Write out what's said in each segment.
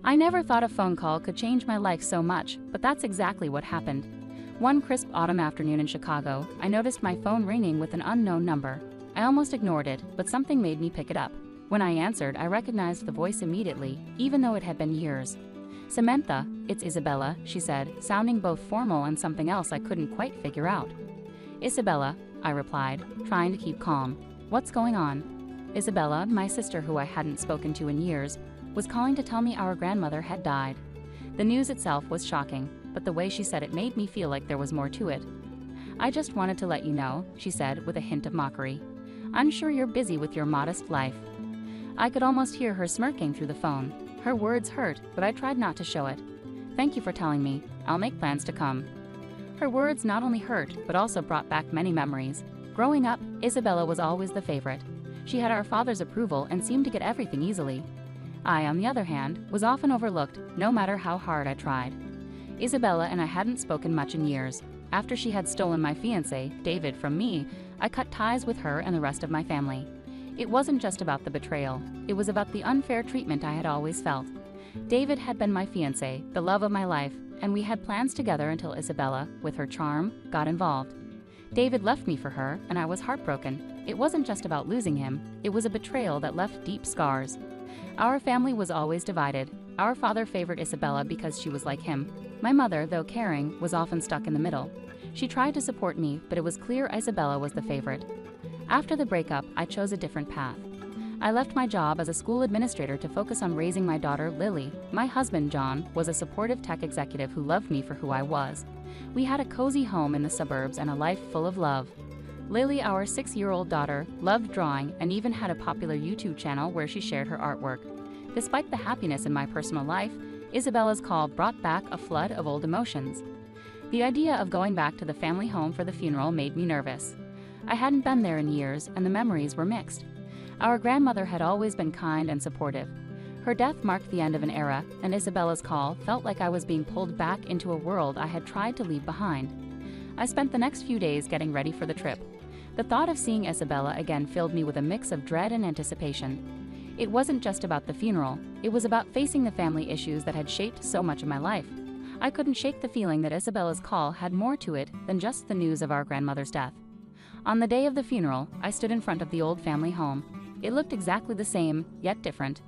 I never thought a phone call could change my life so much, but that's exactly what happened. One crisp autumn afternoon in Chicago, I noticed my phone ringing with an unknown number. I almost ignored it, but something made me pick it up. When I answered, I recognized the voice immediately, even though it had been years. "Samantha, it's Isabella," she said, sounding both formal and something else I couldn't quite figure out. "Isabella," I replied, trying to keep calm. "What's going on?" Isabella, my sister who I hadn't spoken to in years, was calling to tell me our grandmother had died. The news itself was shocking, but the way she said it made me feel like there was more to it. "I just wanted to let you know," she said with a hint of mockery. "I'm sure you're busy with your modest life." I could almost hear her smirking through the phone. Her words hurt, but I tried not to show it. "Thank you for telling me. I'll make plans to come." Her words not only hurt, but also brought back many memories. Growing up, Isabella was always the favorite. She had our father's approval and seemed to get everything easily. I, on the other hand, was often overlooked, no matter how hard I tried. Isabella and I hadn't spoken much in years. After she had stolen my fiancé, David, from me, I cut ties with her and the rest of my family. It wasn't just about the betrayal. It was about the unfair treatment I had always felt. David had been my fiancé, the love of my life, and we had plans together until Isabella, with her charm, got involved. David left me for her, and I was heartbroken. It wasn't just about losing him. It was a betrayal that left deep scars. Our family was always divided. Our father favored Isabella because she was like him. My mother, though caring, was often stuck in the middle. She tried to support me, but it was clear Isabella was the favorite. After the breakup, I chose a different path. I left my job as a school administrator to focus on raising my daughter, Lily. My husband, John, was a supportive tech executive who loved me for who I was. We had a cozy home in the suburbs and a life full of love. Lily, our 6-year-old daughter, loved drawing and even had a popular YouTube channel where she shared her artwork. Despite the happiness in my personal life, Isabella's call brought back a flood of old emotions. The idea of going back to the family home for the funeral made me nervous. I hadn't been there in years, and the memories were mixed. Our grandmother had always been kind and supportive. Her death marked the end of an era, and Isabella's call felt like I was being pulled back into a world I had tried to leave behind. I spent the next few days getting ready for the trip. The thought of seeing Isabella again filled me with a mix of dread and anticipation. It wasn't just about the funeral. It was about facing the family issues that had shaped so much of my life. I couldn't shake the feeling that Isabella's call had more to it than just the news of our grandmother's death. On the day of the funeral, I stood in front of the old family home. It looked exactly the same, yet different.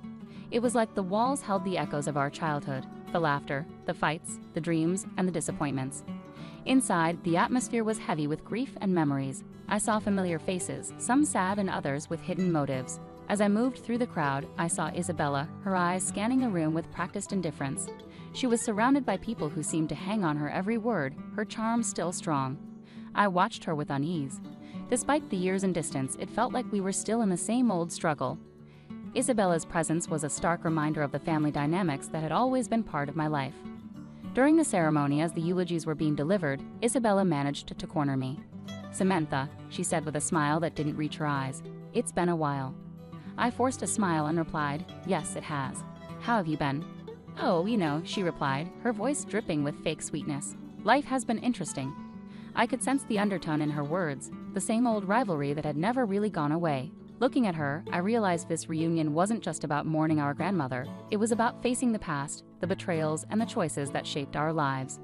It was like the walls held the echoes of our childhood, the laughter, the fights, the dreams, and the disappointments. Inside, the atmosphere was heavy with grief and memories. I saw familiar faces, some sad and others with hidden motives. As I moved through the crowd, I saw Isabella, her eyes scanning the room with practiced indifference. She was surrounded by people who seemed to hang on her every word, her charm still strong. I watched her with unease. Despite the years and distance, it felt like we were still in the same old struggle. Isabella's presence was a stark reminder of the family dynamics that had always been part of my life. During the ceremony, as the eulogies were being delivered, Isabella managed to corner me. "Samantha," she said with a smile that didn't reach her eyes, "it's been a while." I forced a smile and replied, "Yes, it has. How have you been?" "Oh, she replied, her voice dripping with fake sweetness. "Life has been interesting." I could sense the undertone in her words, the same old rivalry that had never really gone away. Looking at her, I realized this reunion wasn't just about mourning our grandmother. It was about facing the past, the betrayals, and the choices that shaped our lives.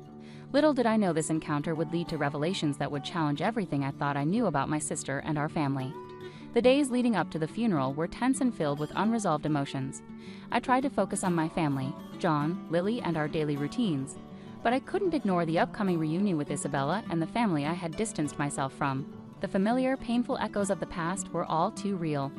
Little did I know this encounter would lead to revelations that would challenge everything I thought I knew about my sister and our family. The days leading up to the funeral were tense and filled with unresolved emotions. I tried to focus on my family, John, Lily, and our daily routines. But I couldn't ignore the upcoming reunion with Isabella and the family I had distanced myself from. The familiar, painful echoes of the past were all too real.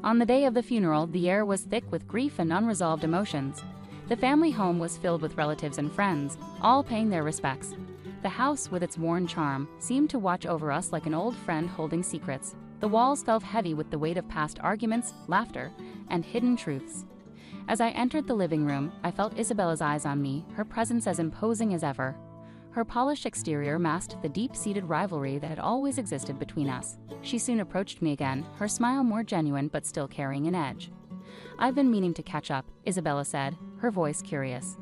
On the day of the funeral, the air was thick with grief and unresolved emotions. The family home was filled with relatives and friends, all paying their respects. The house, with its worn charm, seemed to watch over us like an old friend holding secrets. The walls felt heavy with the weight of past arguments, laughter, and hidden truths. As I entered the living room, I felt Isabella's eyes on me, her presence as imposing as ever. Her polished exterior masked the deep-seated rivalry that had always existed between us. She soon approached me again, her smile more genuine but still carrying an edge. "I've been meaning to catch up," Isabella said, her voice curious.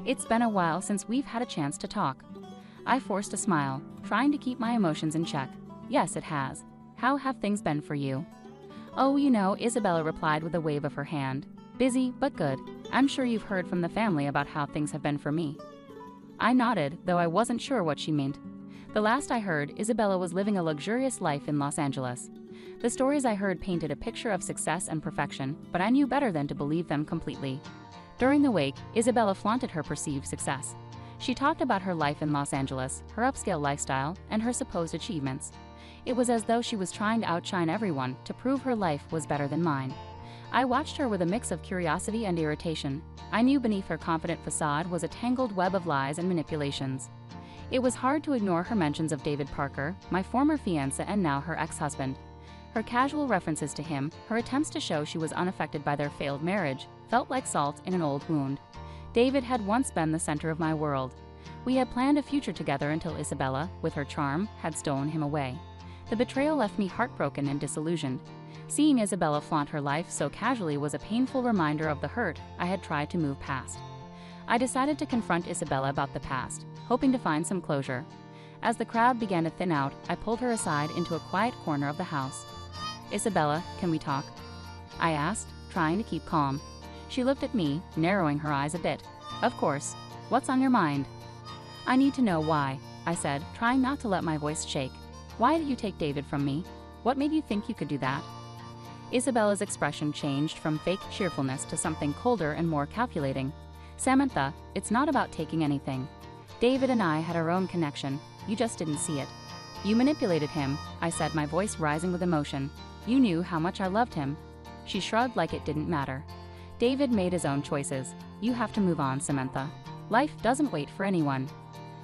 "It's been a while since we've had a chance to talk." I forced a smile, trying to keep my emotions in check. "Yes, it has. How have things been for you?" "Oh, Isabella replied with a wave of her hand. "Busy, but good. I'm sure you've heard from the family about how things have been for me." I nodded, though I wasn't sure what she meant. The last I heard, Isabella was living a luxurious life in Los Angeles. The stories I heard painted a picture of success and perfection, but I knew better than to believe them completely. During the wake, Isabella flaunted her perceived success. She talked about her life in Los Angeles, her upscale lifestyle, and her supposed achievements. It was as though she was trying to outshine everyone to prove her life was better than mine. I watched her with a mix of curiosity and irritation. I knew beneath her confident facade was a tangled web of lies and manipulations. It was hard to ignore her mentions of David Parker, my former fiancé and now her ex-husband. Her casual references to him, her attempts to show she was unaffected by their failed marriage, felt like salt in an old wound. David had once been the center of my world. We had planned a future together until Isabella, with her charm, had stolen him away. The betrayal left me heartbroken and disillusioned. Seeing Isabella flaunt her life so casually was a painful reminder of the hurt I had tried to move past. I decided to confront Isabella about the past, hoping to find some closure. As the crowd began to thin out, I pulled her aside into a quiet corner of the house. "Isabella, can we talk?" I asked, trying to keep calm. She looked at me, narrowing her eyes a bit. "Of course. What's on your mind?" "I need to know why," I said, trying not to let my voice shake. "Why did you take David from me? What made you think you could do that?" Isabella's expression changed from fake cheerfulness to something colder and more calculating. "Samantha, it's not about taking anything. David and I had our own connection. You just didn't see it. You manipulated him," I said, my voice rising with emotion. "You knew how much I loved him." She shrugged like it didn't matter. "David made his own choices. You have to move on, Samantha. Life doesn't wait for anyone."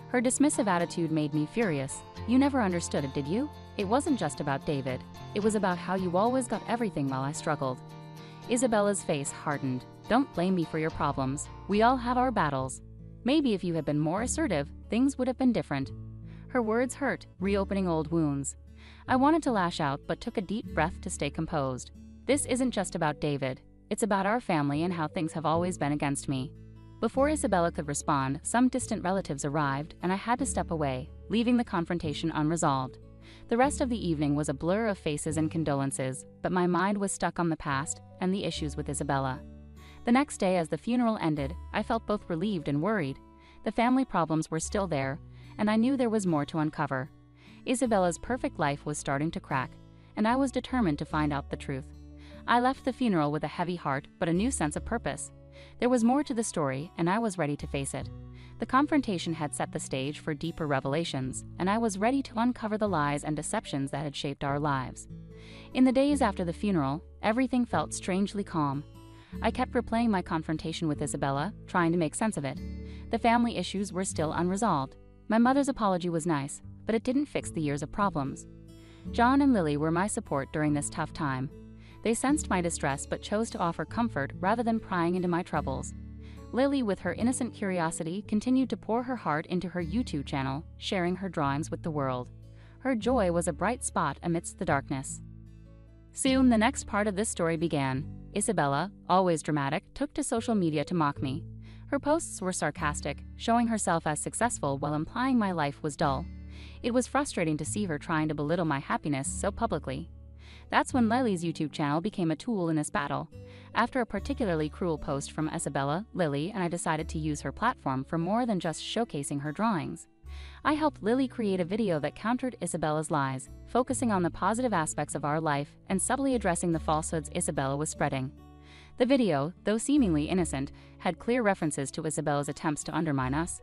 Her dismissive attitude made me furious. "You never understood it, did you? It wasn't just about David. It was about how you always got everything while I struggled." Isabella's face hardened. "Don't blame me for your problems. We all have our battles. Maybe if you had been more assertive, things would have been different." Her words hurt, reopening old wounds. I wanted to lash out, but took a deep breath to stay composed. "This isn't just about David. It's about our family and how things have always been against me." Before Isabella could respond, some distant relatives arrived, and I had to step away, leaving the confrontation unresolved. The rest of the evening was a blur of faces and condolences, but my mind was stuck on the past and the issues with Isabella. The next day, as the funeral ended, I felt both relieved and worried. The family problems were still there, and I knew there was more to uncover. Isabella's perfect life was starting to crack, and I was determined to find out the truth. I left the funeral with a heavy heart, but a new sense of purpose. There was more to the story, and I was ready to face it. The confrontation had set the stage for deeper revelations, and I was ready to uncover the lies and deceptions that had shaped our lives. In the days after the funeral, everything felt strangely calm. I kept replaying my confrontation with Isabella, trying to make sense of it. The family issues were still unresolved. My mother's apology was nice, but it didn't fix the years of problems. John and Lily were my support during this tough time. They sensed my distress but chose to offer comfort rather than prying into my troubles. Lily, with her innocent curiosity, continued to pour her heart into her YouTube channel, sharing her drawings with the world. Her joy was a bright spot amidst the darkness. Soon, the next part of this story began. Isabella, always dramatic, took to social media to mock me. Her posts were sarcastic, showing herself as successful while implying my life was dull. It was frustrating to see her trying to belittle my happiness so publicly. That's when Lily's YouTube channel became a tool in this battle. After a particularly cruel post from Isabella, Lily and I decided to use her platform for more than just showcasing her drawings. I helped Lily create a video that countered Isabella's lies, focusing on the positive aspects of our life and subtly addressing the falsehoods Isabella was spreading. The video, though seemingly innocent, had clear references to Isabella's attempts to undermine us.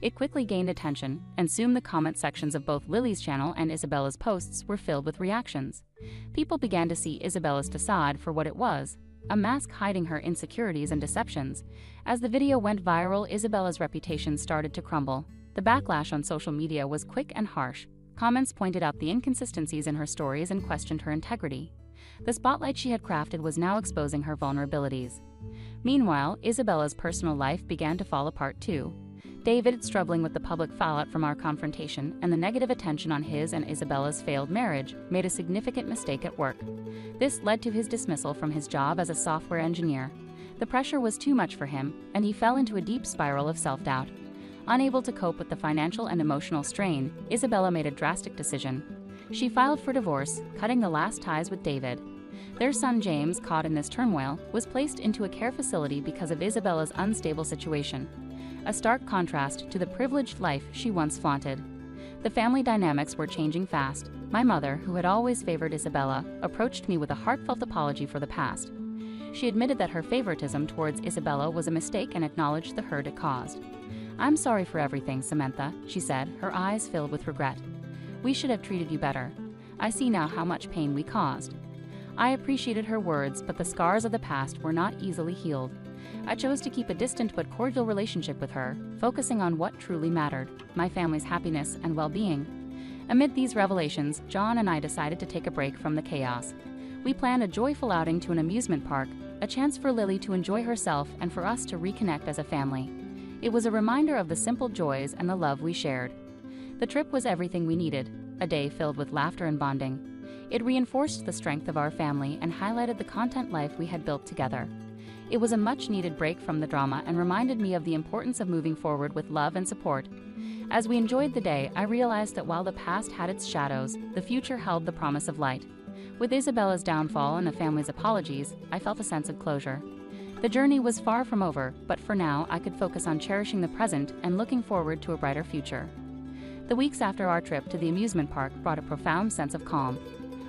It quickly gained attention, and soon the comment sections of both Lily's channel and Isabella's posts were filled with reactions. People began to see Isabella's facade for what it was, a mask hiding her insecurities and deceptions. As the video went viral, Isabella's reputation started to crumble. The backlash on social media was quick and harsh. Comments pointed out the inconsistencies in her stories and questioned her integrity. The spotlight she had crafted was now exposing her vulnerabilities. Meanwhile, Isabella's personal life began to fall apart too. David, struggling with the public fallout from our confrontation and the negative attention on his and Isabella's failed marriage, made a significant mistake at work. This led to his dismissal from his job as a software engineer. The pressure was too much for him, and he fell into a deep spiral of self-doubt. Unable to cope with the financial and emotional strain, Isabella made a drastic decision. She filed for divorce, cutting the last ties with David. Their son James, caught in this turmoil, was placed into a care facility because of Isabella's unstable situation, a stark contrast to the privileged life she once flaunted. The family dynamics were changing fast. My mother, who had always favored Isabella, approached me with a heartfelt apology for the past. She admitted that her favoritism towards Isabella was a mistake and acknowledged the hurt it caused. "I'm sorry for everything, Samantha," she said, her eyes filled with regret. "We should have treated you better. I see now how much pain we caused." I appreciated her words, but the scars of the past were not easily healed. I chose to keep a distant but cordial relationship with her, focusing on what truly mattered, my family's happiness and well-being. Amid these revelations, John and I decided to take a break from the chaos. We planned a joyful outing to an amusement park, a chance for Lily to enjoy herself and for us to reconnect as a family. It was a reminder of the simple joys and the love we shared. The trip was everything we needed, a day filled with laughter and bonding. It reinforced the strength of our family and highlighted the content life we had built together. It was a much-needed break from the drama and reminded me of the importance of moving forward with love and support. As we enjoyed the day, I realized that while the past had its shadows, the future held the promise of light. With Isabella's downfall and the family's apologies, I felt a sense of closure. The journey was far from over, but for now, I could focus on cherishing the present and looking forward to a brighter future. The weeks after our trip to the amusement park brought a profound sense of calm.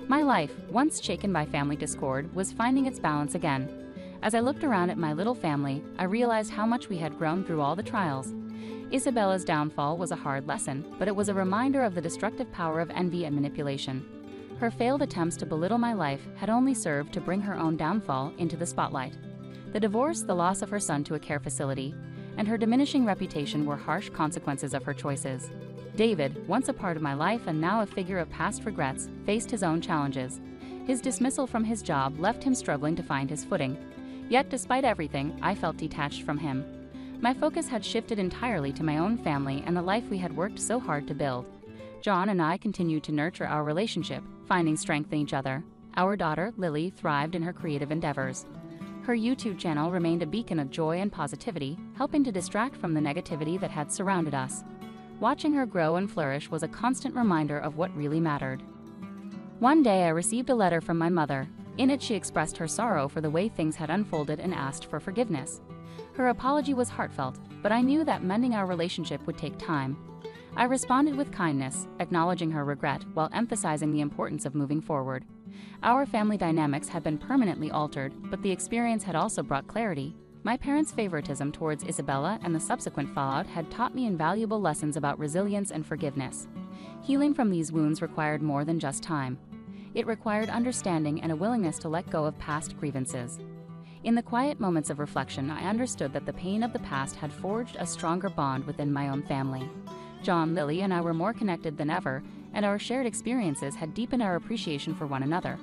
My life, once shaken by family discord, was finding its balance again. As I looked around at my little family, I realized how much we had grown through all the trials. Isabella's downfall was a hard lesson, but it was a reminder of the destructive power of envy and manipulation. Her failed attempts to belittle my life had only served to bring her own downfall into the spotlight. The divorce, the loss of her son to a care facility, and her diminishing reputation were harsh consequences of her choices. David, once a part of my life and now a figure of past regrets, faced his own challenges. His dismissal from his job left him struggling to find his footing. Yet, despite everything, I felt detached from him. My focus had shifted entirely to my own family and the life we had worked so hard to build. John and I continued to nurture our relationship, finding strength in each other. Our daughter, Lily, thrived in her creative endeavors. Her YouTube channel remained a beacon of joy and positivity, helping to distract from the negativity that had surrounded us. Watching her grow and flourish was a constant reminder of what really mattered. One day I received a letter from my mother. In it, she expressed her sorrow for the way things had unfolded and asked for forgiveness. Her apology was heartfelt, but I knew that mending our relationship would take time. I responded with kindness, acknowledging her regret while emphasizing the importance of moving forward. Our family dynamics had been permanently altered, but the experience had also brought clarity. My parents' favoritism towards Isabella and the subsequent fallout had taught me invaluable lessons about resilience and forgiveness. Healing from these wounds required more than just time. It required understanding and a willingness to let go of past grievances. In the quiet moments of reflection, I understood that the pain of the past had forged a stronger bond within my own family. John, Lily, and I were more connected than ever, and our shared experiences had deepened our appreciation for one another.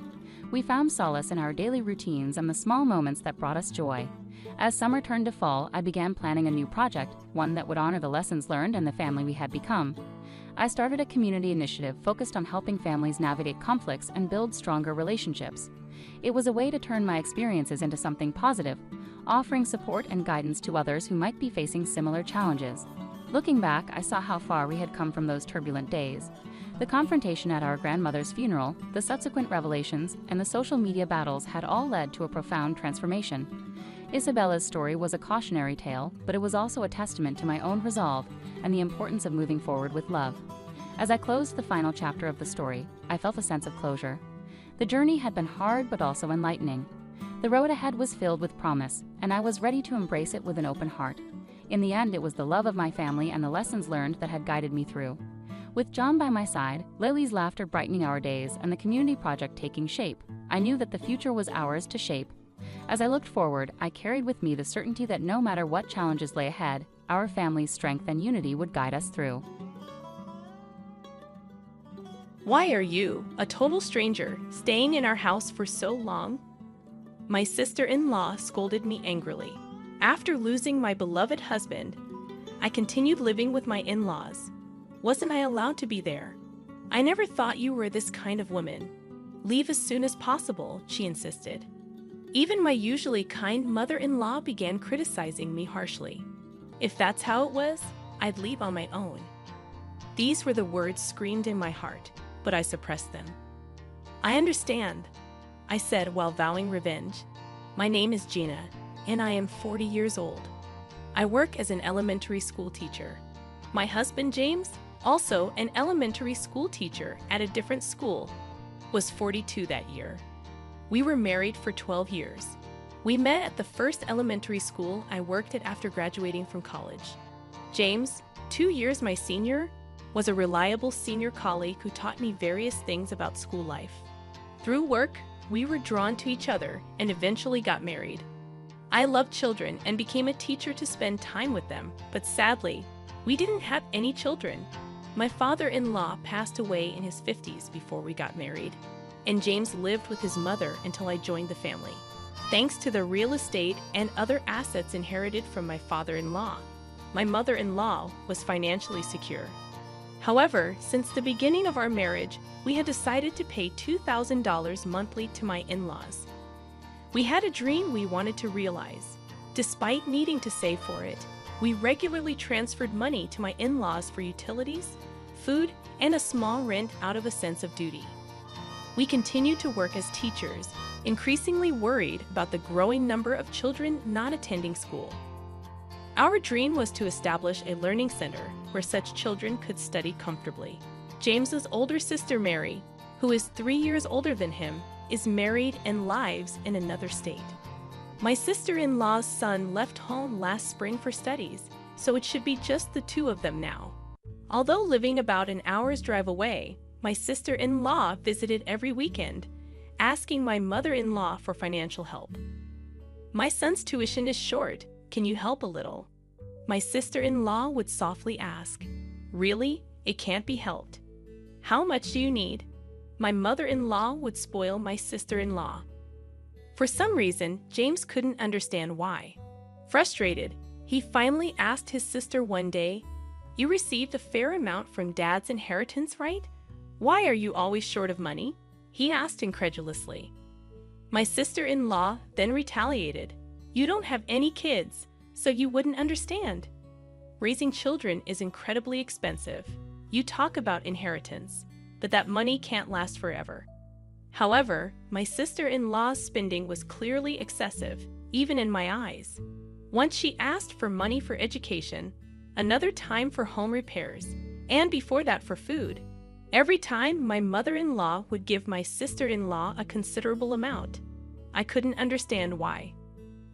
We found solace in our daily routines and the small moments that brought us joy. As summer turned to fall, I began planning a new project, one that would honor the lessons learned and the family we had become. I started a community initiative focused on helping families navigate conflicts and build stronger relationships. It was a way to turn my experiences into something positive, offering support and guidance to others who might be facing similar challenges. Looking back, I saw how far we had come from those turbulent days. The confrontation at our grandmother's funeral, the subsequent revelations, and the social media battles had all led to a profound transformation. Isabella's story was a cautionary tale, but it was also a testament to my own resolve and the importance of moving forward with love. As I closed the final chapter of the story, I felt a sense of closure. The journey had been hard but also enlightening. The road ahead was filled with promise, and I was ready to embrace it with an open heart. In the end, it was the love of my family and the lessons learned that had guided me through. With John by my side, Lily's laughter brightening our days, and the community project taking shape, I knew that the future was ours to shape. As I looked forward, I carried with me the certainty that no matter what challenges lay ahead, our family's strength and unity would guide us through. Why are you, a total stranger, staying in our house for so long? My sister-in-law scolded me angrily. After losing my beloved husband, I continued living with my in-laws. Wasn't I allowed to be there? I never thought you were this kind of woman. Leave as soon as possible, she insisted. Even my usually kind mother-in-law began criticizing me harshly. If that's how it was, I'd leave on my own. These were the words screamed in my heart, but I suppressed them. I understand. I said while vowing revenge. My name is Gina, and I am 40 years old. I work as an elementary school teacher. My husband, James, also an elementary school teacher at a different school, was 42 that year. We were married for 12 years. We met at the first elementary school I worked at after graduating from college. James, 2 years my senior, was a reliable senior colleague who taught me various things about school life. Through work, we were drawn to each other and eventually got married. I loved children and became a teacher to spend time with them, but sadly, we didn't have any children. My father-in-law passed away in his 50s before we got married, and James lived with his mother until I joined the family. Thanks to the real estate and other assets inherited from my father-in-law, my mother-in-law was financially secure. However, since the beginning of our marriage, we had decided to pay $2,000 monthly to my in-laws. We had a dream we wanted to realize. Despite needing to save for it, we regularly transferred money to my in-laws for utilities, food, and a small rent out of a sense of duty. We continued to work as teachers, increasingly worried about the growing number of children not attending school. Our dream was to establish a learning center where such children could study comfortably. James's older sister, Mary, who is 3 years older than him, is married and lives in another state. My sister-in-law's son left home last spring for studies, so it should be just the two of them now. Although living about an hour's drive away, my sister-in-law visited every weekend, asking my mother-in-law for financial help. My son's tuition is short. Can you help a little? My sister-in-law would softly ask. Really? It can't be helped. How much do you need? My mother-in-law would spoil my sister-in-law. For some reason, James couldn't understand why. Frustrated, he finally asked his sister one day, "You received a fair amount from Dad's inheritance, right? Why are you always short of money?" he asked incredulously. My sister-in-law then retaliated. "You don't have any kids, so you wouldn't understand. Raising children is incredibly expensive. You talk about inheritance, but that money can't last forever." However, my sister-in-law's spending was clearly excessive, even in my eyes. Once she asked for money for education, another time for home repairs, and before that for food. Every time, my mother-in-law would give my sister-in-law a considerable amount. I couldn't understand why.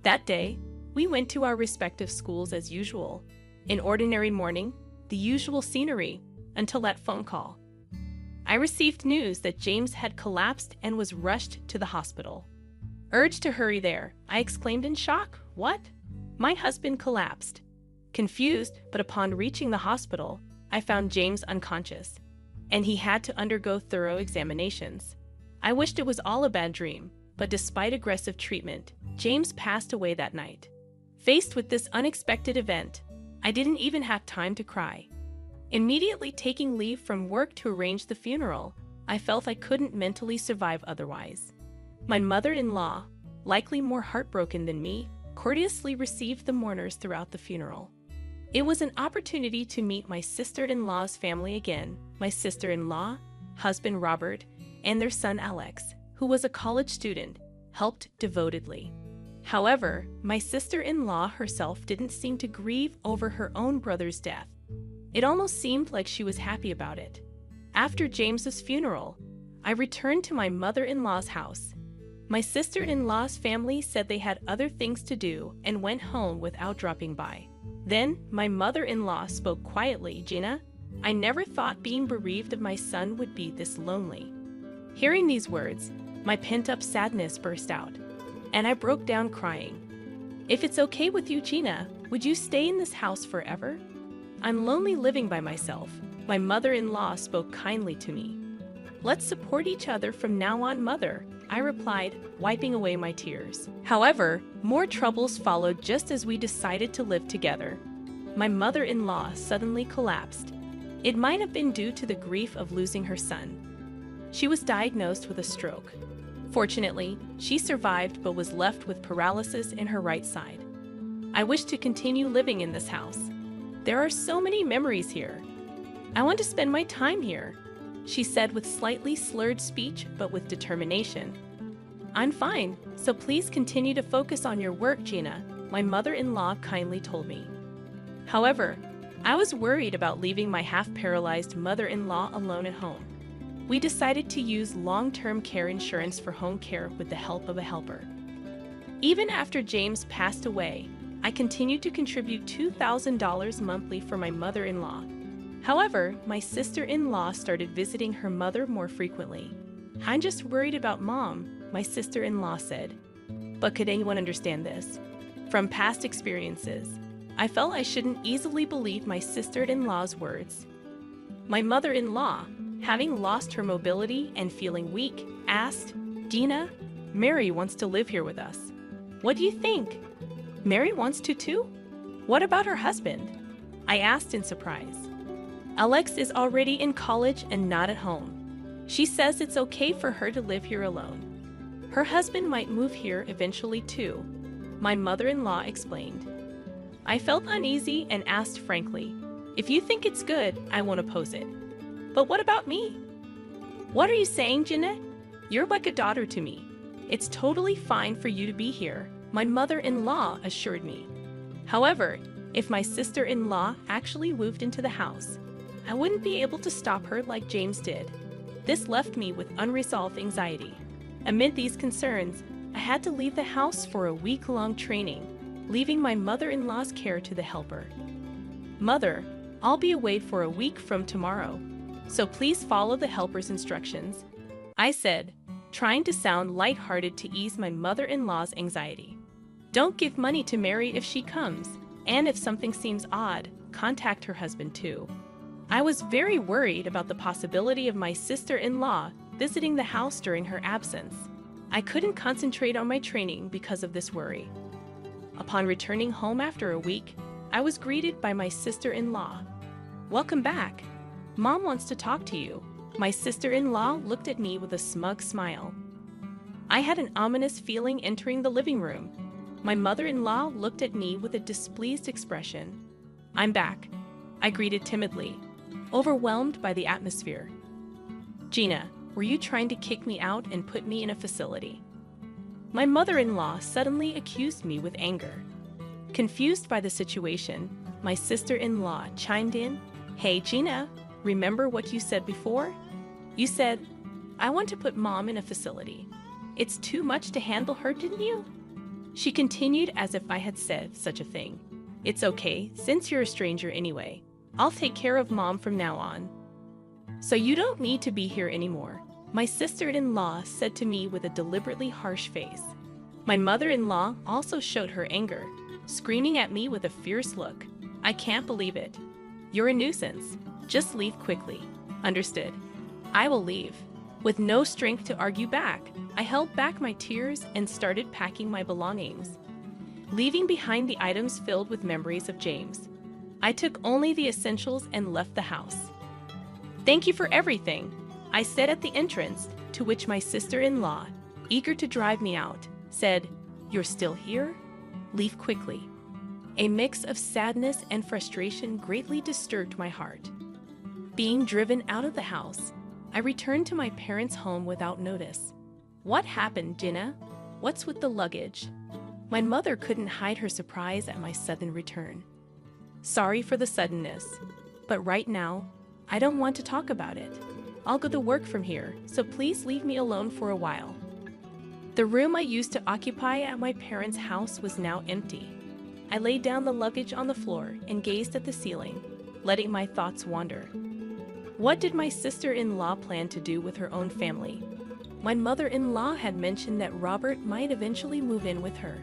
That day, we went to our respective schools as usual. An ordinary morning, the usual scenery, until that phone call. I received news that James had collapsed and was rushed to the hospital. Urged to hurry there, I exclaimed in shock, "What?" My husband collapsed. Confused, but upon reaching the hospital, I found James unconscious, and he had to undergo thorough examinations. I wished it was all a bad dream, but despite aggressive treatment, James passed away that night. Faced with this unexpected event, I didn't even have time to cry. Immediately taking leave from work to arrange the funeral, I felt I couldn't mentally survive otherwise. My mother-in-law, likely more heartbroken than me, courteously received the mourners throughout the funeral. It was an opportunity to meet my sister-in-law's family again, my sister-in-law, husband Robert, and their son Alex, who was a college student, helped devotedly. However, my sister-in-law herself didn't seem to grieve over her own brother's death. It almost seemed like she was happy about it. After James's funeral, I returned to my mother-in-law's house. My sister-in-law's family said they had other things to do and went home without dropping by. Then, my mother-in-law spoke quietly, "Gina, I never thought being bereaved of my son would be this lonely." Hearing these words, my pent-up sadness burst out, and I broke down crying. "If it's okay with you, Gina, would you stay in this house forever? I'm lonely living by myself." My mother-in-law spoke kindly to me. "Let's support each other from now on, Mother," I replied, wiping away my tears. However, more troubles followed just as we decided to live together. My mother-in-law suddenly collapsed. It might have been due to the grief of losing her son. She was diagnosed with a stroke. Fortunately, she survived but was left with paralysis in her right side. I wish to continue living in this house. There are so many memories here. I want to spend my time here, she said with slightly slurred speech but with determination. I'm fine, so please continue to focus on your work, Gina, my mother-in-law kindly told me. However, I was worried about leaving my half-paralyzed mother-in-law alone at home. We decided to use long-term care insurance for home care with the help of a helper. Even after James passed away, I continued to contribute $2,000 monthly for my mother-in-law. However, my sister-in-law started visiting her mother more frequently. I'm just worried about Mom, my sister-in-law said. But could anyone understand this? From past experiences, I felt I shouldn't easily believe my sister-in-law's words. My mother-in-law, having lost her mobility and feeling weak, asked, "Gina, Mary wants to live here with us. What do you think? Mary wants to too? What about her husband?" I asked in surprise. "Alex is already in college and not at home. She says it's okay for her to live here alone. Her husband might move here eventually too," my mother-in-law explained. I felt uneasy and asked frankly, "If you think it's good, I won't oppose it. But what about me?" "What are you saying, Jeanette? You're like a daughter to me. It's totally fine for you to be here," my mother-in-law assured me. However, if my sister-in-law actually moved into the house, I wouldn't be able to stop her like James did. This left me with unresolved anxiety. Amid these concerns, I had to leave the house for a week-long training, leaving my mother-in-law's care to the helper. "Mother, I'll be away for a week from tomorrow, so please follow the helper's instructions," I said, trying to sound lighthearted to ease my mother-in-law's anxiety. "Don't give money to Mary if she comes, and if something seems odd, contact her husband too." I was very worried about the possibility of my sister-in-law visiting the house during her absence. I couldn't concentrate on my training because of this worry. Upon returning home after a week, I was greeted by my sister-in-law. "Welcome back. Mom wants to talk to you." My sister-in-law looked at me with a smug smile. I had an ominous feeling entering the living room. My mother-in-law looked at me with a displeased expression. "I'm back," I greeted timidly, overwhelmed by the atmosphere. "Gina, were you trying to kick me out and put me in a facility?" My mother-in-law suddenly accused me with anger. Confused by the situation, my sister-in-law chimed in, "Hey, Gina, remember what you said before? You said, 'I want to put Mom in a facility.' It's too much to handle her, didn't you?" She continued as if I had said such a thing. "It's okay, since you're a stranger anyway. I'll take care of Mom from now on. So you don't need to be here anymore," my sister-in-law said to me with a deliberately harsh face. My mother-in-law also showed her anger, screaming at me with a fierce look. "I can't believe it. You're a nuisance. Just leave quickly." "Understood. I will leave." With no strength to argue back, I held back my tears and started packing my belongings, leaving behind the items filled with memories of James. I took only the essentials and left the house. "Thank you for everything," I said at the entrance, to which my sister-in-law, eager to drive me out, said, "You're still here? Leave quickly." A mix of sadness and frustration greatly disturbed my heart. Being driven out of the house, I returned to my parents' home without notice. "What happened, Gina? What's with the luggage?" My mother couldn't hide her surprise at my sudden return. "Sorry for the suddenness, but right now, I don't want to talk about it. I'll go to work from here, so please leave me alone for a while." The room I used to occupy at my parents' house was now empty. I laid down the luggage on the floor and gazed at the ceiling, letting my thoughts wander. What did my sister-in-law plan to do with her own family? My mother-in-law had mentioned that Robert might eventually move in with her,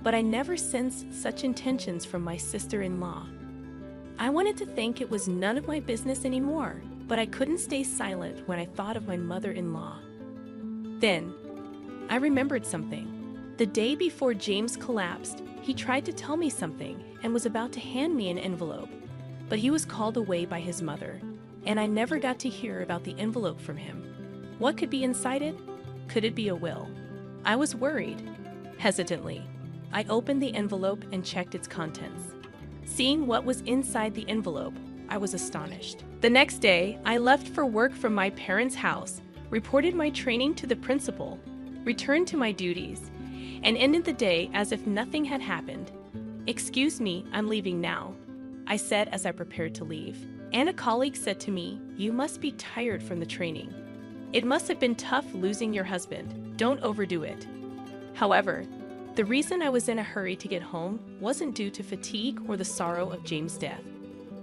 but I never sensed such intentions from my sister-in-law. I wanted to think it was none of my business anymore, but I couldn't stay silent when I thought of my mother-in-law. Then, I remembered something. The day before James collapsed, he tried to tell me something and was about to hand me an envelope, but he was called away by his mother, and I never got to hear about the envelope from him. What could be inside it? Could it be a will? I was worried. Hesitantly, I opened the envelope and checked its contents. Seeing what was inside the envelope, I was astonished. The next day, I left for work from my parents' house, reported my training to the principal, returned to my duties, and ended the day as if nothing had happened. "Excuse me, I'm leaving now," I said as I prepared to leave. And a colleague said to me, "You must be tired from the training. It must have been tough losing your husband. Don't overdo it." However, the reason I was in a hurry to get home wasn't due to fatigue or the sorrow of James' death.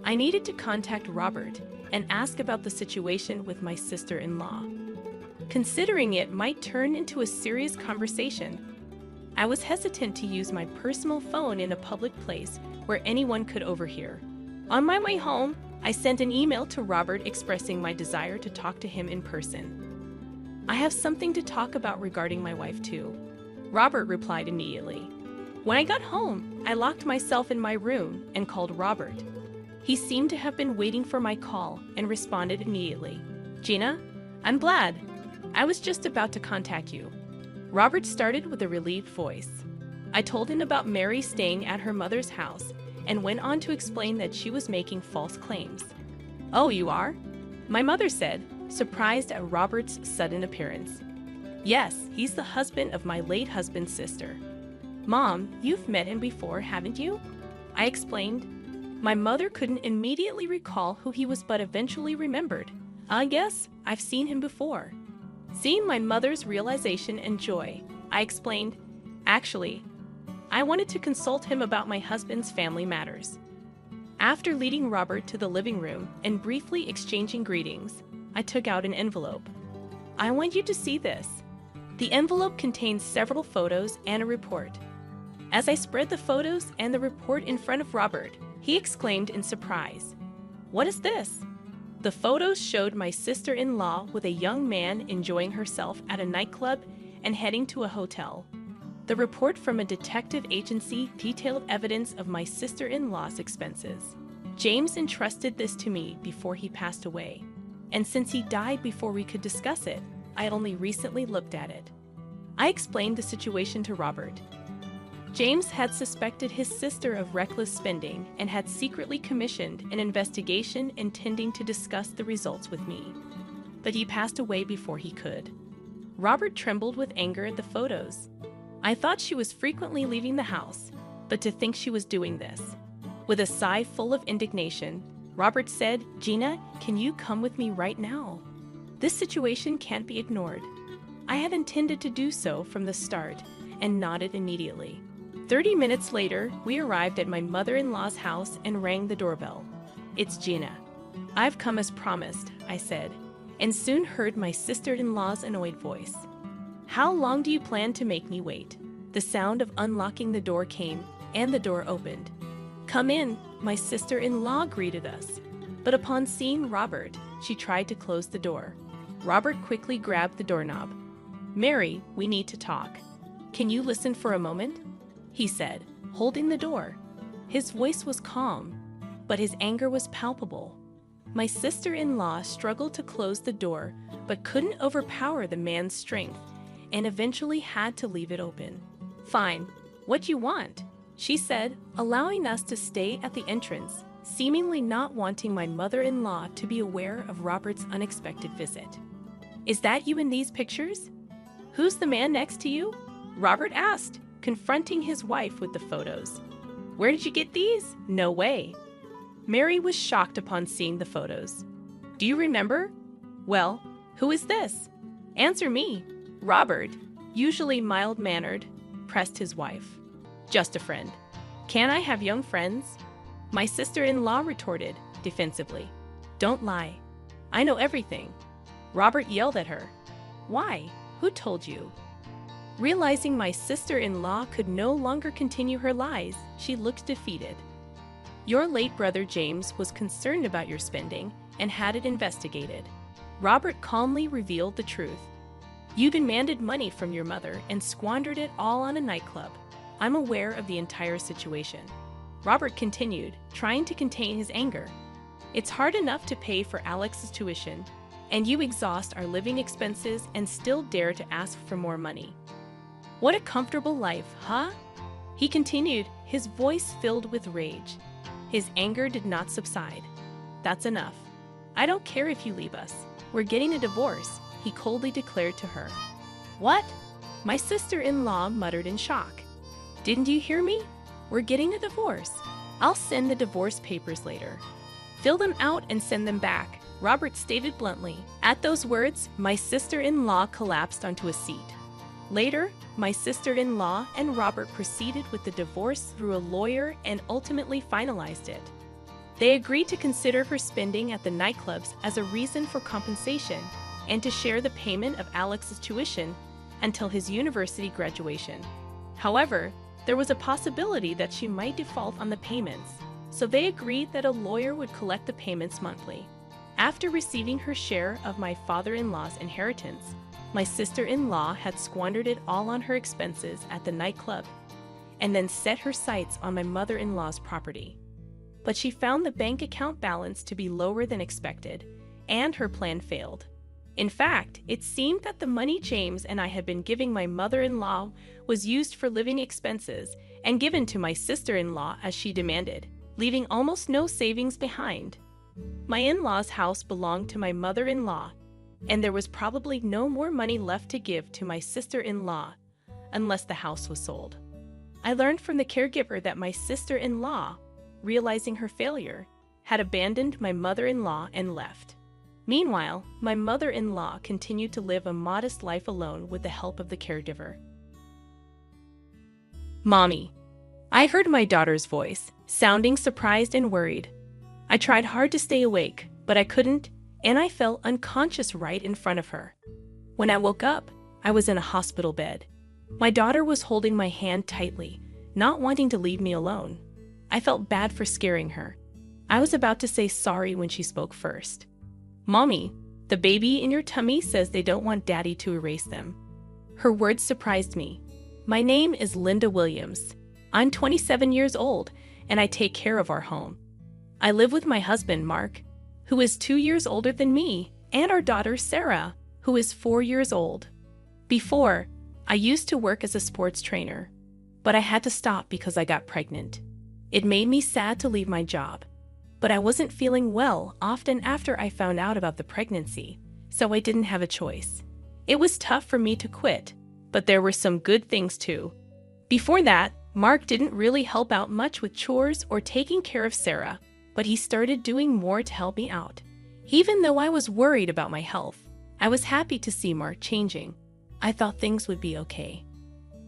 I needed to contact Robert and ask about the situation with my sister-in-law. Considering it might turn into a serious conversation, I was hesitant to use my personal phone in a public place where anyone could overhear. On my way home, I sent an email to Robert expressing my desire to talk to him in person. "I have something to talk about regarding my wife too," Robert replied immediately. When I got home, I locked myself in my room and called Robert. He seemed to have been waiting for my call and responded immediately. "Gina, I'm glad. I was just about to contact you." Robert started with a relieved voice. I told him about Mary staying at her mother's house and went on to explain that she was making false claims. "Oh, you are?" my mother said, surprised at Robert's sudden appearance. "Yes, he's the husband of my late husband's sister." "Mom, you've met him before, haven't you?" I explained. My mother couldn't immediately recall who he was, but eventually remembered. "Yes, I've seen him before." Seeing my mother's realization and joy, I explained, "Actually, I wanted to consult him about my husband's family matters." After leading Robert to the living room and briefly exchanging greetings, I took out an envelope. "I want you to see this." The envelope contains several photos and a report. As I spread the photos and the report in front of Robert, he exclaimed in surprise, "What is this?" The photos showed my sister-in-law with a young man enjoying herself at a nightclub and heading to a hotel. The report from a detective agency detailed evidence of my sister-in-law's expenses. James entrusted this to me before he passed away, and since he died before we could discuss it, I had only recently looked at it. I explained the situation to Robert. James had suspected his sister of reckless spending and had secretly commissioned an investigation intending to discuss the results with me, but he passed away before he could. Robert trembled with anger at the photos. I thought she was frequently leaving the house, but to think she was doing this. With a sigh full of indignation, Robert said, "Gina, can you come with me right now? This situation can't be ignored." I had intended to do so from the start and nodded immediately. 30 minutes later, we arrived at my mother-in-law's house and rang the doorbell. "It's Gina." "I've come as promised," I said, and soon heard my sister-in-law's annoyed voice. "How long do you plan to make me wait?" The sound of unlocking the door came, and the door opened. "Come in," my sister-in-law greeted us. But upon seeing Robert, she tried to close the door. Robert quickly grabbed the doorknob. "Mary, we need to talk. Can you listen for a moment?" he said, holding the door. His voice was calm, but his anger was palpable. My sister-in-law struggled to close the door, but couldn't overpower the man's strength, and eventually had to leave it open. "Fine, what do you want?" she said, allowing us to stay at the entrance, seemingly not wanting my mother-in-law to be aware of Robert's unexpected visit. "Is that you in these pictures? Who's the man next to you?" Robert asked, confronting his wife with the photos. "Where did you get these? No way." Mary was shocked upon seeing the photos. "Do you remember?" "Well, who is this? Answer me." Robert, usually mild-mannered, pressed his wife. "Just a friend. Can I have young friends?" My sister-in-law retorted, defensively. "Don't lie. I know everything." Robert yelled at her. "Why? Who told you?" Realizing my sister-in-law could no longer continue her lies, she looked defeated. "Your late brother James was concerned about your spending and had it investigated." Robert calmly revealed the truth. "You demanded money from your mother and squandered it all on a nightclub. I'm aware of the entire situation." Robert continued, trying to contain his anger. "It's hard enough to pay for Alex's tuition, and you exhaust our living expenses and still dare to ask for more money. What a comfortable life, huh?" He continued, his voice filled with rage. His anger did not subside. "That's enough. I don't care if you leave us. We're getting a divorce," he coldly declared to her. "What?" My sister-in-law muttered in shock. "Didn't you hear me? We're getting a divorce. I'll send the divorce papers later. Fill them out and send them back," Robert stated bluntly. At those words, my sister-in-law collapsed onto a seat. Later, my sister-in-law and Robert proceeded with the divorce through a lawyer and ultimately finalized it. They agreed to consider her spending at the nightclubs as a reason for compensation and to share the payment of Alex's tuition until his university graduation. However, there was a possibility that she might default on the payments, so they agreed that a lawyer would collect the payments monthly. After receiving her share of my father-in-law's inheritance, my sister-in-law had squandered it all on her expenses at the nightclub and then set her sights on my mother-in-law's property. But she found the bank account balance to be lower than expected, and her plan failed. In fact, it seemed that the money James and I had been giving my mother-in-law was used for living expenses and given to my sister-in-law as she demanded, leaving almost no savings behind. My in-laws' house belonged to my mother-in-law, and there was probably no more money left to give to my sister-in-law unless the house was sold. I learned from the caregiver that my sister-in-law, realizing her failure, had abandoned my mother-in-law and left. Meanwhile, my mother-in-law continued to live a modest life alone with the help of the caregiver. "Mommy." I heard my daughter's voice, sounding surprised and worried. I tried hard to stay awake, but I couldn't, and I fell unconscious right in front of her. When I woke up, I was in a hospital bed. My daughter was holding my hand tightly, not wanting to leave me alone. I felt bad for scaring her. I was about to say sorry when she spoke first. "Mommy, the baby in your tummy says they don't want Daddy to erase them." Her words surprised me. "My name is Linda Williams. I'm 27 years old, and I take care of our home. I live with my husband, Mark, who is 2 years older than me, and our daughter, Sarah, who is 4 years old. Before, I used to work as a sports trainer, but I had to stop because I got pregnant. It made me sad to leave my job, but I wasn't feeling well often after I found out about the pregnancy, so I didn't have a choice. It was tough for me to quit, but there were some good things too. Before that, Mark didn't really help out much with chores or taking care of Sarah, but he started doing more to help me out. Even though I was worried about my health, I was happy to see Mark changing. I thought things would be okay.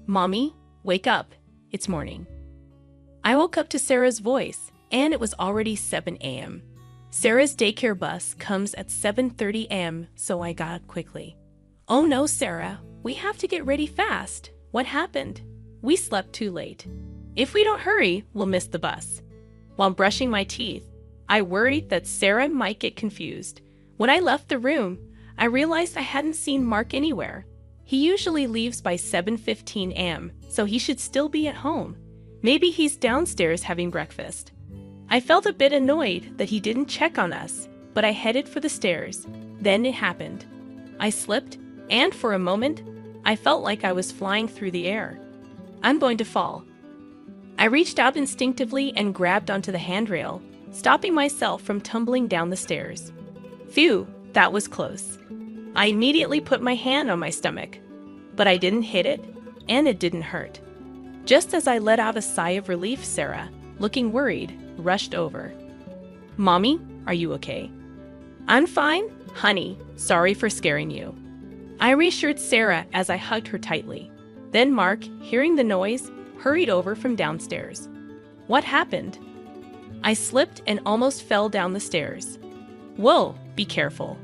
"Mommy, wake up. It's morning." I woke up to Sarah's voice, and it was already 7 a.m. Sarah's daycare bus comes at 7:30 a.m., so I got up quickly. "Oh no, Sarah, we have to get ready fast. What happened? We slept too late. If we don't hurry, we'll miss the bus." While brushing my teeth, I worried that Sarah might get confused. When I left the room, I realized I hadn't seen Mark anywhere. He usually leaves by 7:15 a.m., so he should still be at home. Maybe he's downstairs having breakfast. I felt a bit annoyed that he didn't check on us, but I headed for the stairs. Then it happened. I slipped, and for a moment, I felt like I was flying through the air. I'm going to fall. I reached out instinctively and grabbed onto the handrail, stopping myself from tumbling down the stairs. Phew, that was close. I immediately put my hand on my stomach, but I didn't hit it, and it didn't hurt. Just as I let out a sigh of relief, Sarah, looking worried, rushed over. "Mommy, are you okay?" "I'm fine, honey. Sorry for scaring you." I reassured Sarah as I hugged her tightly. Then Mark, hearing the noise, hurried over from downstairs. "What happened?" I slipped and almost fell down the stairs. "Whoa, be careful."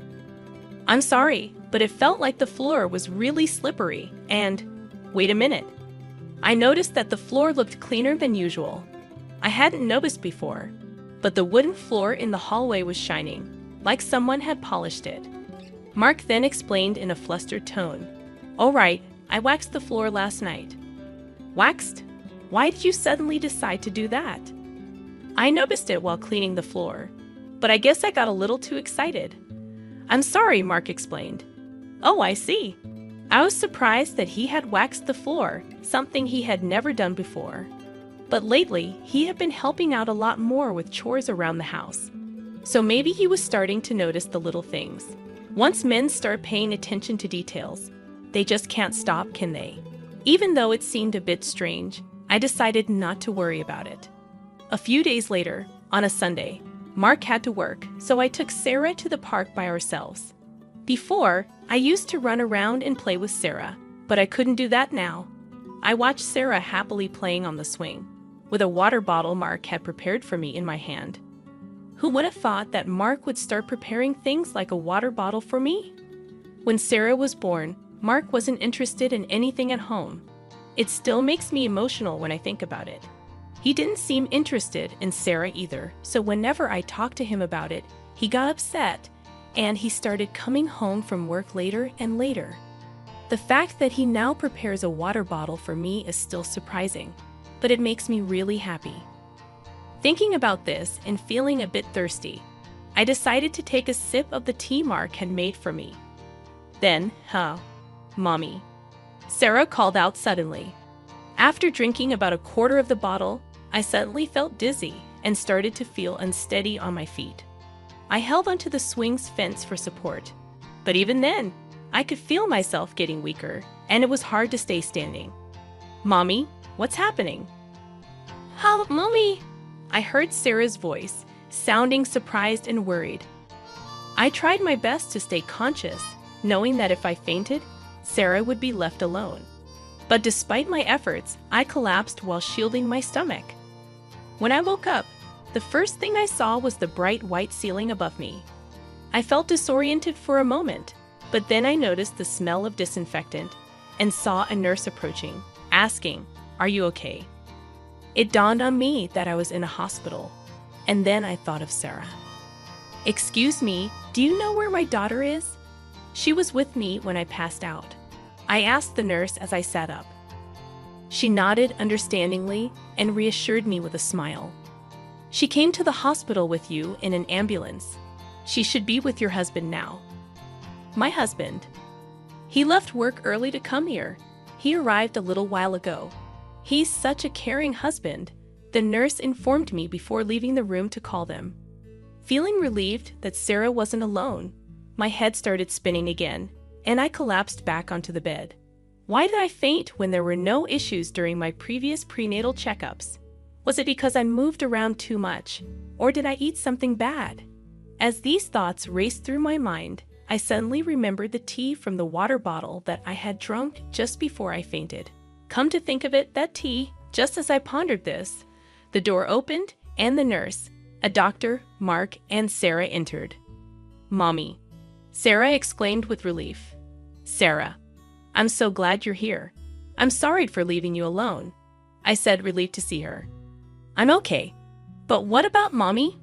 "I'm sorry, but it felt like the floor was really slippery and... Wait a minute. I noticed that the floor looked cleaner than usual. I hadn't noticed before, but the wooden floor in the hallway was shining, like someone had polished it. Mark then explained in a flustered tone. "All right, I waxed the floor last night." "Waxed? Why did you suddenly decide to do that?" "I noticed it while cleaning the floor, but I guess I got a little too excited." "I'm sorry," Mark explained. "Oh, I see." I was surprised that he had waxed the floor, something he had never done before. But lately, he had been helping out a lot more with chores around the house. So maybe he was starting to notice the little things. Once men start paying attention to details, They just can't stop, can they? Even though it seemed a bit strange, I decided not to worry about it. A few days later, on a Sunday, Mark had to work, so I took Sarah to the park by ourselves. Before, I used to run around and play with Sarah, but I couldn't do that now. I watched Sarah happily playing on the swing, with a water bottle Mark had prepared for me in my hand. Who would have thought that Mark would start preparing things like a water bottle for me? When Sarah was born, Mark wasn't interested in anything at home. It still makes me emotional when I think about it. He didn't seem interested in Sarah either, so whenever I talked to him about it, he got upset, and he started coming home from work later and later. The fact that he now prepares a water bottle for me is still surprising, but it makes me really happy. Thinking about this and feeling a bit thirsty, I decided to take a sip of the tea Mark had made for me. Then, Mommy, Sarah called out suddenly. After drinking about a quarter of the bottle, I suddenly felt dizzy and started to feel unsteady on my feet. I held onto the swing's fence for support, but even then, I could feel myself getting weaker, and it was hard to stay standing. Mommy, what's happening? Help, Mommy! I heard Sarah's voice, sounding surprised and worried. I tried my best to stay conscious, knowing that if I fainted, Sarah would be left alone. But despite my efforts, I collapsed while shielding my stomach. When I woke up, the first thing I saw was the bright white ceiling above me. I felt disoriented for a moment, but then I noticed the smell of disinfectant and saw a nurse approaching, asking, "Are you okay?" It dawned on me that I was in a hospital, and then I thought of Sarah. "Excuse me, do you know where my daughter is?" She was with me when I passed out. I asked the nurse as I sat up. She nodded understandingly and reassured me with a smile. "She came to the hospital with you in an ambulance. She should be with your husband now." My husband. He left work early to come here. He arrived a little while ago. He's such a caring husband, the nurse informed me before leaving the room to call them. Feeling relieved that Sarah wasn't alone, my head started spinning again, and I collapsed back onto the bed. Why did I faint when there were no issues during my previous prenatal checkups? Was it because I moved around too much, or did I eat something bad? As these thoughts raced through my mind, I suddenly remembered the tea from the water bottle that I had drunk just before I fainted. Come to think of it, that tea, just as I pondered this, the door opened and the nurse, a doctor, Mark, and Sarah entered. "Mommy," Sarah exclaimed with relief. "Sarah, I'm so glad you're here. I'm sorry for leaving you alone," I said, relieved to see her. "I'm okay. But what about Mommy?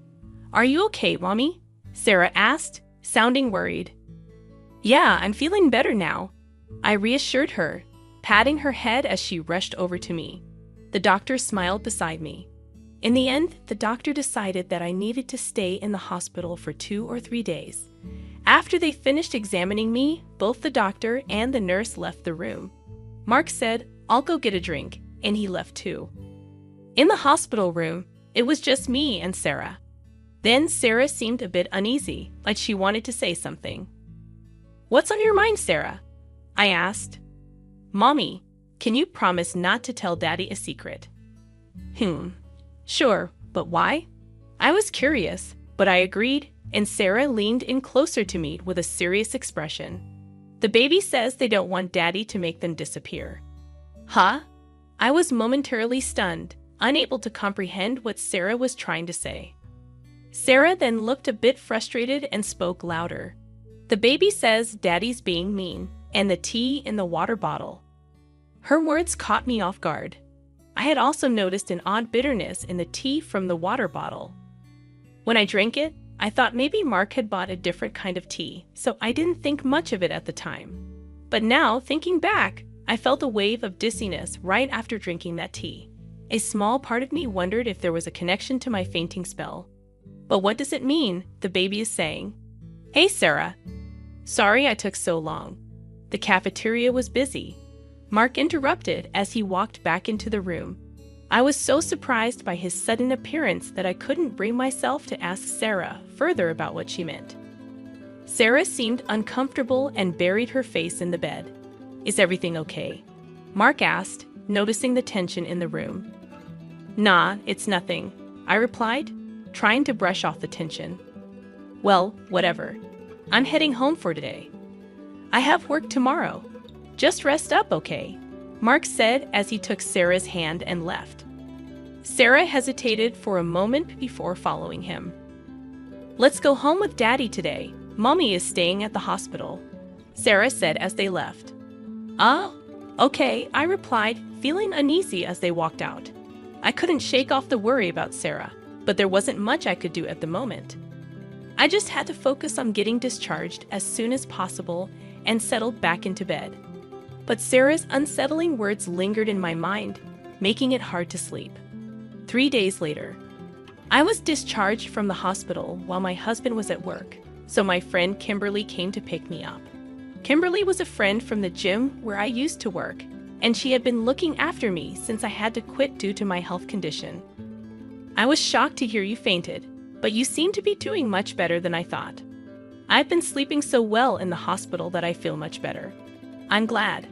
Are you okay, Mommy?" Sarah asked, sounding worried. "Yeah, I'm feeling better now," I reassured her, patting her head as she rushed over to me. The doctor smiled beside me. In the end, the doctor decided that I needed to stay in the hospital for 2 or 3 days. After they finished examining me, both the doctor and the nurse left the room. Mark said, "I'll go get a drink," and he left too. In the hospital room, it was just me and Sarah. Then Sarah seemed a bit uneasy, like she wanted to say something. "What's on your mind, Sarah?" I asked. "Mommy, can you promise not to tell Daddy a secret?" Sure, but why?" I was curious, but I agreed, and Sarah leaned in closer to me with a serious expression. "The baby says they don't want Daddy to make them disappear." Huh? I was momentarily stunned, unable to comprehend what Sarah was trying to say. Sarah then looked a bit frustrated and spoke louder. "The baby says Daddy's being mean, and the tea in the water bottle." Her words caught me off guard. I had also noticed an odd bitterness in the tea from the water bottle. When I drank it, I thought maybe Mark had bought a different kind of tea, so I didn't think much of it at the time. But now, thinking back, I felt a wave of dizziness right after drinking that tea. A small part of me wondered if there was a connection to my fainting spell. "But what does it mean?" the baby is saying. "Hey, Sarah. Sorry I took so long. The cafeteria was busy." Mark interrupted as he walked back into the room. I was so surprised by his sudden appearance that I couldn't bring myself to ask Sarah further about what she meant. Sarah seemed uncomfortable and buried her face in the bed. Is everything okay? Mark asked, noticing the tension in the room. Nah, it's nothing, I replied, trying to brush off the tension. Well, whatever. I'm heading home for today. I have work tomorrow. Just rest up, okay? Mark said as he took Sarah's hand and left. Sarah hesitated for a moment before following him. Let's go home with Daddy today. Mommy is staying at the hospital, Sarah said as they left. Oh, okay, I replied, feeling uneasy as they walked out. I couldn't shake off the worry about Sarah, but there wasn't much I could do at the moment. I just had to focus on getting discharged as soon as possible and settled back into bed. But Sarah's unsettling words lingered in my mind, making it hard to sleep. 3 days later, I was discharged from the hospital while my husband was at work, so my friend Kimberly came to pick me up. Kimberly was a friend from the gym where I used to work, and she had been looking after me since I had to quit due to my health condition. I was shocked to hear you fainted, but you seem to be doing much better than I thought. I've been sleeping so well in the hospital that I feel much better. I'm glad.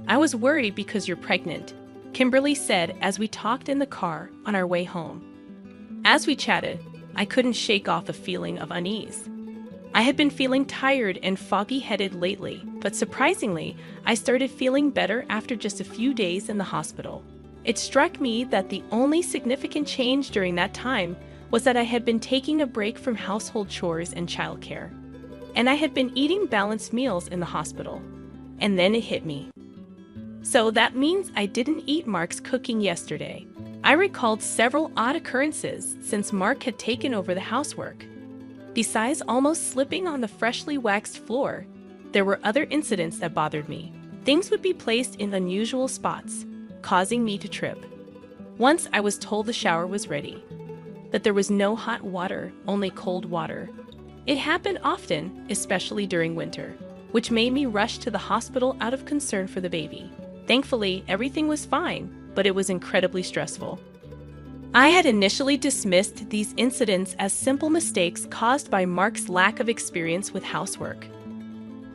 I was worried because you're pregnant, Kimberly said as we talked in the car on our way home. As we chatted, I couldn't shake off a feeling of unease. I had been feeling tired and foggy-headed lately, but surprisingly, I started feeling better after just a few days in the hospital. It struck me that the only significant change during that time was that I had been taking a break from household chores and childcare, and I had been eating balanced meals in the hospital. And then it hit me. So that means I didn't eat Mark's cooking yesterday. I recalled several odd occurrences since Mark had taken over the housework. Besides almost slipping on the freshly waxed floor, there were other incidents that bothered me. Things would be placed in unusual spots, causing me to trip. Once I was told the shower was ready, that there was no hot water, only cold water. It happened often, especially during winter, which made me rush to the hospital out of concern for the baby. Thankfully, everything was fine, but it was incredibly stressful. I had initially dismissed these incidents as simple mistakes caused by Mark's lack of experience with housework.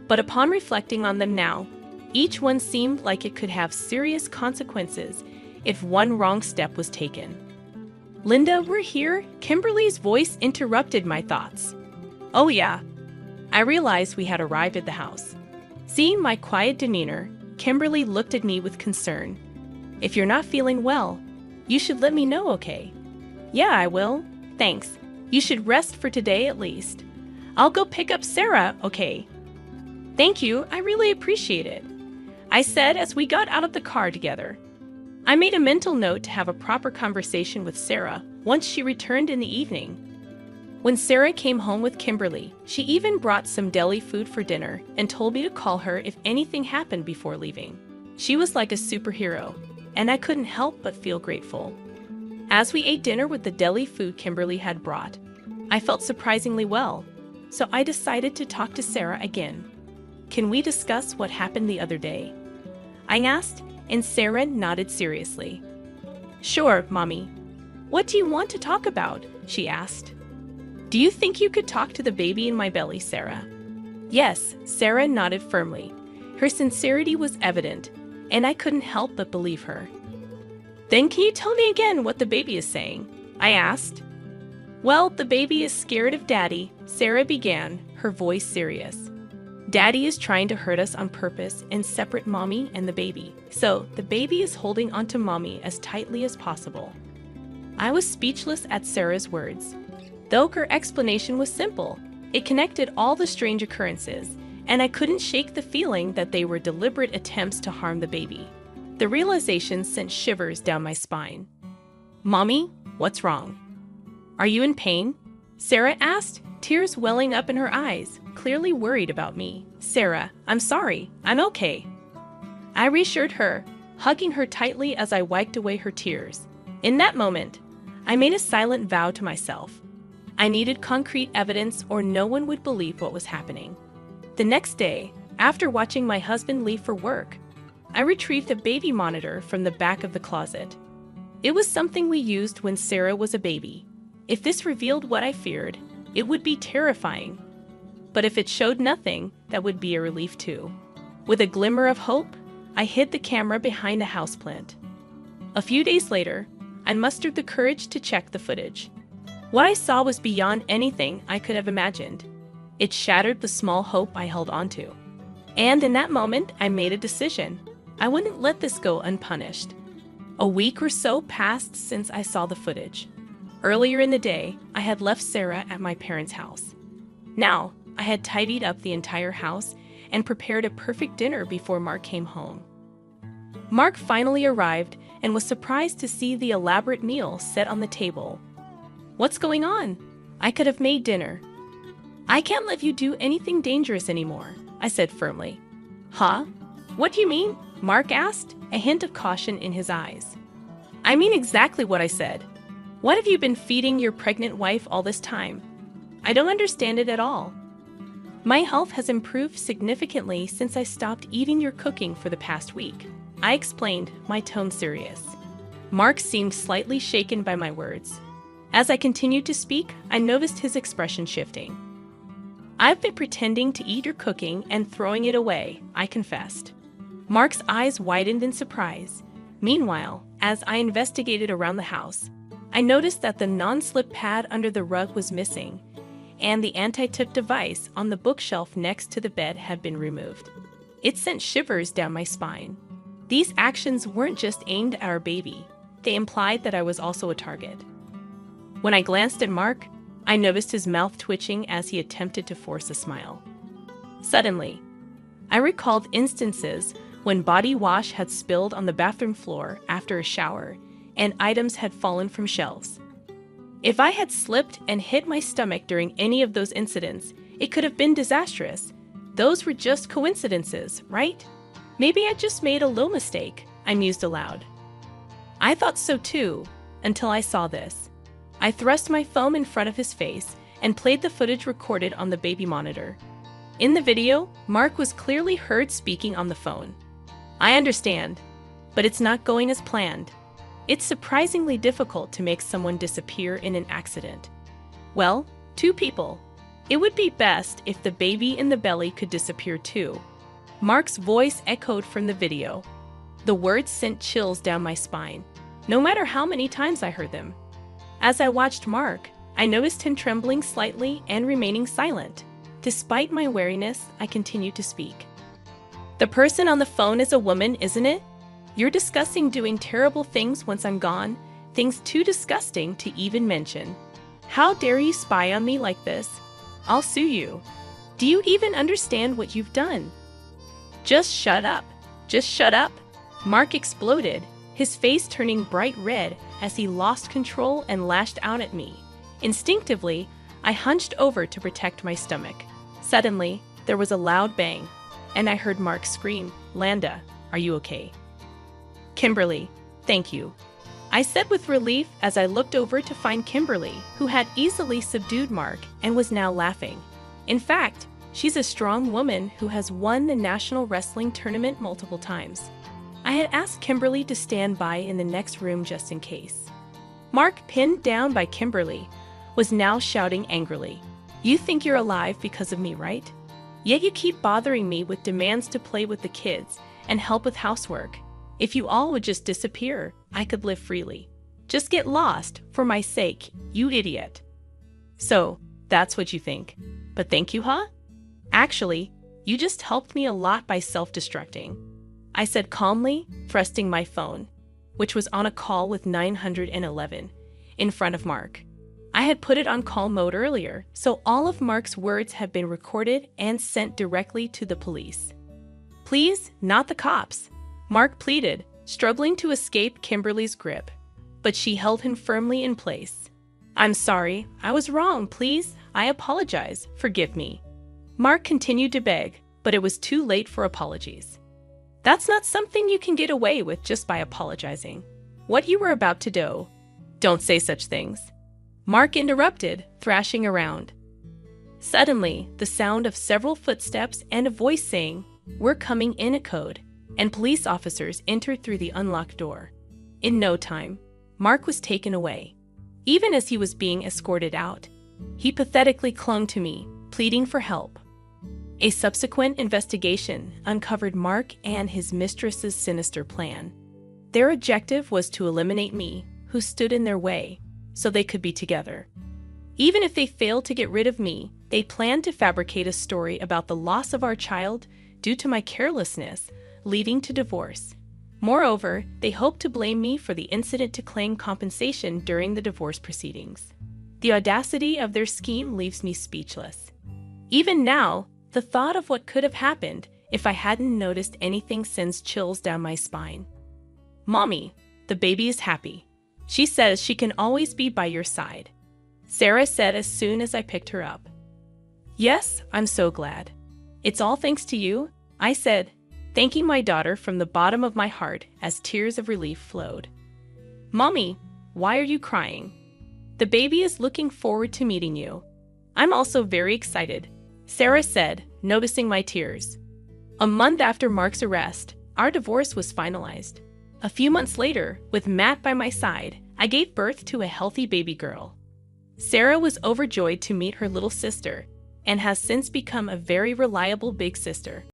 But upon reflecting on them now, each one seemed like it could have serious consequences if one wrong step was taken. Linda, we're here? Kimberly's voice interrupted my thoughts. Oh yeah. I realized we had arrived at the house. Seeing my quiet demeanor, Kimberly looked at me with concern. If you're not feeling well, you should let me know, okay? Yeah, I will. Thanks. You should rest for today at least. I'll go pick up Sarah, okay? Thank you, I really appreciate it, I said as we got out of the car together. I made a mental note to have a proper conversation with Sarah once she returned in the evening. When Sarah came home with Kimberly, she even brought some deli food for dinner and told me to call her if anything happened before leaving. She was like a superhero, and I couldn't help but feel grateful. As we ate dinner with the deli food Kimberly had brought, I felt surprisingly well, so I decided to talk to Sarah again. Can we discuss what happened the other day? I asked, and Sarah nodded seriously. Sure, Mommy. What do you want to talk about? She asked. Do you think you could talk to the baby in my belly, Sarah? Yes, Sarah nodded firmly. Her sincerity was evident, and I couldn't help but believe her. Then can you tell me again what the baby is saying? I asked. Well, the baby is scared of Daddy, Sarah began, her voice serious. Daddy is trying to hurt us on purpose and separate Mommy and the baby, so the baby is holding onto Mommy as tightly as possible. I was speechless at Sarah's words. Though her explanation was simple, it connected all the strange occurrences, and I couldn't shake the feeling that they were deliberate attempts to harm the baby. The realization sent shivers down my spine. Mommy, what's wrong? Are you in pain? Sarah asked, tears welling up in her eyes, clearly worried about me. Sarah, I'm sorry, I'm okay. I reassured her, hugging her tightly as I wiped away her tears. In that moment, I made a silent vow to myself. I needed concrete evidence or no one would believe what was happening. The next day, after watching my husband leave for work, I retrieved a baby monitor from the back of the closet. It was something we used when Sarah was a baby. If this revealed what I feared, it would be terrifying. But if it showed nothing, that would be a relief too. With a glimmer of hope, I hid the camera behind a houseplant. A few days later, I mustered the courage to check the footage. What I saw was beyond anything I could have imagined. It shattered the small hope I held onto. And in that moment, I made a decision. I wouldn't let this go unpunished. A week or so passed since I saw the footage. Earlier in the day, I had left Sarah at my parents' house. Now, I had tidied up the entire house and prepared a perfect dinner before Mark came home. Mark finally arrived and was surprised to see the elaborate meal set on the table. "What's going on?" "I could have made dinner." "I can't let you do anything dangerous anymore," I said firmly. "Huh? What do you mean?" Mark asked, a hint of caution in his eyes. "I mean exactly what I said. What have you been feeding your pregnant wife all this time? I don't understand it at all." "My health has improved significantly since I stopped eating your cooking for the past week," I explained, my tone serious. Mark seemed slightly shaken by my words. As I continued to speak, I noticed his expression shifting. "I've been pretending to eat your cooking and throwing it away," I confessed. Mark's eyes widened in surprise. Meanwhile, as I investigated around the house, I noticed that the non-slip pad under the rug was missing, and the anti-tip device on the bookshelf next to the bed had been removed. It sent shivers down my spine. These actions weren't just aimed at our baby, they implied that I was also a target. When I glanced at Mark, I noticed his mouth twitching as he attempted to force a smile. Suddenly, I recalled instances when body wash had spilled on the bathroom floor after a shower and items had fallen from shelves. If I had slipped and hit my stomach during any of those incidents, it could have been disastrous. Those were just coincidences, right? Maybe I just made a little mistake, I mused aloud. I thought so too, until I saw this. I thrust my phone in front of his face and played the footage recorded on the baby monitor. In the video, Mark was clearly heard speaking on the phone. "I understand, but it's not going as planned. It's surprisingly difficult to make someone disappear in an accident. Well, 2 people. It would be best if the baby in the belly could disappear too." Mark's voice echoed from the video. The words sent chills down my spine, no matter how many times I heard them. As I watched Mark, I noticed him trembling slightly and remaining silent. Despite my wariness, I continued to speak. "The person on the phone is a woman, isn't it? You're discussing doing terrible things once I'm gone, things too disgusting to even mention. How dare you spy on me like this? I'll sue you. Do you even understand what you've done?" "Just shut up. Just shut up." Mark exploded, his face turning bright red as he lost control and lashed out at me. Instinctively, I hunched over to protect my stomach. Suddenly, there was a loud bang, and I heard Mark scream, "Landa, are you okay?" "Kimberly, thank you," I said with relief as I looked over to find Kimberly, who had easily subdued Mark and was now laughing. In fact, she's a strong woman who has won the national wrestling tournament multiple times. I had asked Kimberly to stand by in the next room just in case. Mark, pinned down by Kimberly, was now shouting angrily, "You think you're alive because of me, right? Yet you keep bothering me with demands to play with the kids and help with housework. If you all would just disappear, I could live freely. Just get lost, for my sake, you idiot." "So, that's what you think. But thank you, huh? Actually, you just helped me a lot by self-destructing," I said calmly, thrusting my phone, which was on a call with 911, in front of Mark. I had put it on call mode earlier, so all of Mark's words had been recorded and sent directly to the police. "Please, not the cops," Mark pleaded, struggling to escape Kimberly's grip, but she held him firmly in place. "I'm sorry, I was wrong, please. I apologize. Forgive me." Mark continued to beg, but it was too late for apologies. "That's not something you can get away with just by apologizing. What you were about to do." "Don't say such things," Mark interrupted, thrashing around. Suddenly, the sound of several footsteps and a voice saying, "We're coming in," echoed, and police officers entered through the unlocked door. In no time, Mark was taken away. Even as he was being escorted out, he pathetically clung to me, pleading for help. A subsequent investigation uncovered Mark and his mistress's sinister plan. Their objective was to eliminate me, who stood in their way, so they could be together. Even if they failed to get rid of me, they planned to fabricate a story about the loss of our child due to my carelessness, leading to divorce. Moreover, they hoped to blame me for the incident to claim compensation during the divorce proceedings. The audacity of their scheme leaves me speechless. Even now, the thought of what could have happened if I hadn't noticed anything sends chills down my spine. Mommy, the baby is happy. She says she can always be by your side, Sarah said as soon as I picked her up. Yes, I'm so glad. It's all thanks to you, I said, thanking my daughter from the bottom of my heart as tears of relief flowed. Mommy, why are you crying? The baby is looking forward to meeting you. I'm also very excited, Sarah said, noticing my tears. A month after Mark's arrest, our divorce was finalized. A few months later, with Matt by my side, I gave birth to a healthy baby girl. Sarah was overjoyed to meet her little sister and has since become a very reliable big sister.